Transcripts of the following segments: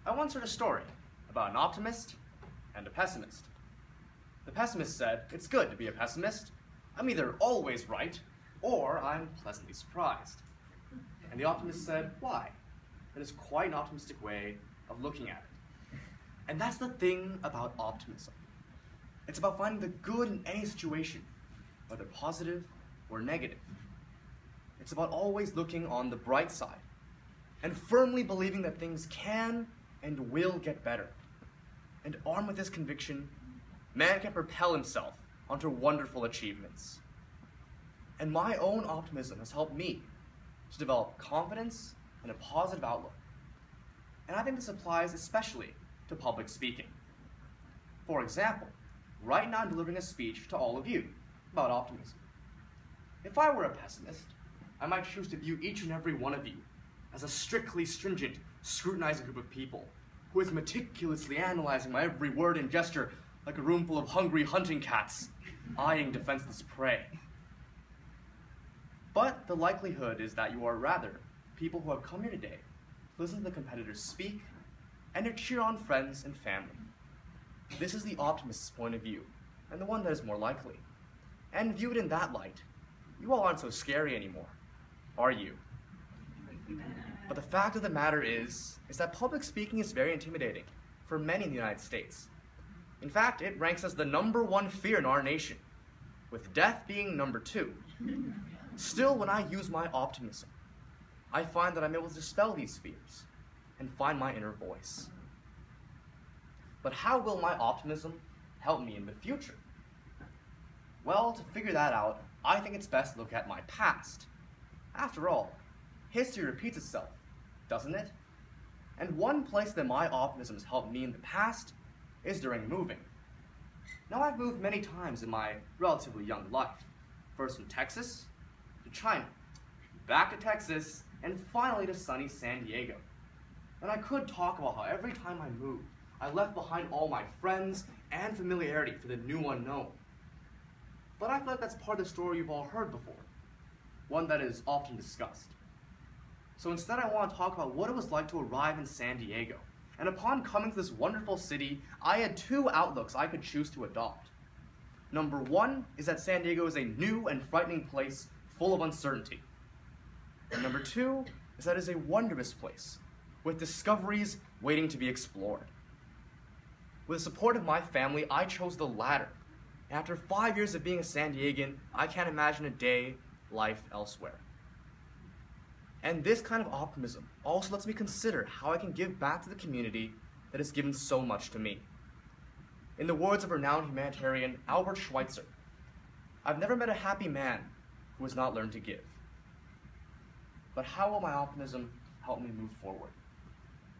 I once heard a story about an optimist and a pessimist. The pessimist said, "It's good to be a pessimist. I'm either always right, or I'm pleasantly surprised." And the optimist said, "Why?" That is quite an optimistic way of looking at it. And that's the thing about optimism. It's about finding the good in any situation, whether positive or negative. It's about always looking on the bright side and firmly believing that things can and will get better. And armed with this conviction, man can propel himself onto wonderful achievements. And my own optimism has helped me to develop confidence and a positive outlook. And I think this applies especially to public speaking. For example, right now I'm delivering a speech to all of you about optimism. If I were a pessimist, I might choose to view each and every one of you as a strictly stringent, scrutinizing group of people who is meticulously analyzing my every word and gesture like a room full of hungry hunting cats, eyeing defenseless prey. But the likelihood is that you are rather people who have come here today to listen to the competitors speak and to cheer on friends and family. This is the optimist's point of view, and the one that is more likely. And viewed in that light, you all aren't so scary anymore, are you? But the fact of the matter is that public speaking is very intimidating for many in the United States. In fact, it ranks as the #1 fear in our nation, with death being #2. Still, when I use my optimism, I find that I'm able to dispel these fears and find my inner voice. But how will my optimism help me in the future? Well, to figure that out, I think it's best to look at my past. After all, history repeats itself, doesn't it? And one place that my optimism has helped me in the past is during moving. Now, I've moved many times in my relatively young life. First from Texas to China, back to Texas, and finally to sunny San Diego. And I could talk about how every time I moved, I left behind all my friends and familiarity for the new unknown. But I feel like that's part of the story you've all heard before, one that is often discussed. So instead, I want to talk about what it was like to arrive in San Diego. And upon coming to this wonderful city, I had 2 outlooks I could choose to adopt. Number 1 is that San Diego is a new and frightening place full of uncertainty. And number 2 is that it is a wondrous place with discoveries waiting to be explored. With the support of my family, I chose the latter. And after 5 years of being a San Diegan, I can't imagine a day life elsewhere. And this kind of optimism also lets me consider how I can give back to the community that has given so much to me. In the words of renowned humanitarian Albert Schweitzer, "I've never met a happy man who has not learned to give." But how will my optimism help me move forward?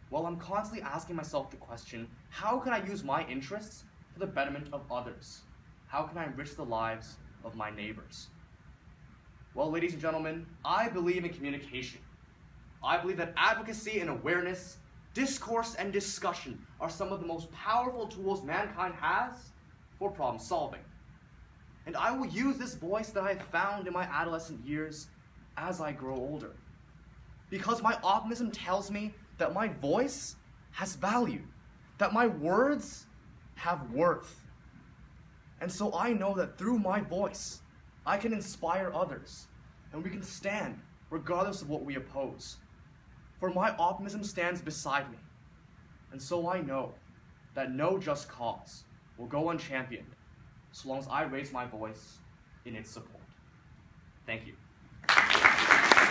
Well, I'm constantly asking myself the question, how can I use my interests for the betterment of others? How can I enrich the lives of my neighbors? Well, ladies and gentlemen, I believe in communication. I believe that advocacy and awareness, discourse and discussion are some of the most powerful tools mankind has for problem solving. And I will use this voice that I have found in my adolescent years as I grow older. Because my optimism tells me that my voice has value, that my words have worth. And so I know that through my voice, I can inspire others, and we can stand regardless of what we oppose. For my optimism stands beside me, and so I know that no just cause will go unchampioned so long as I raise my voice in its support. Thank you.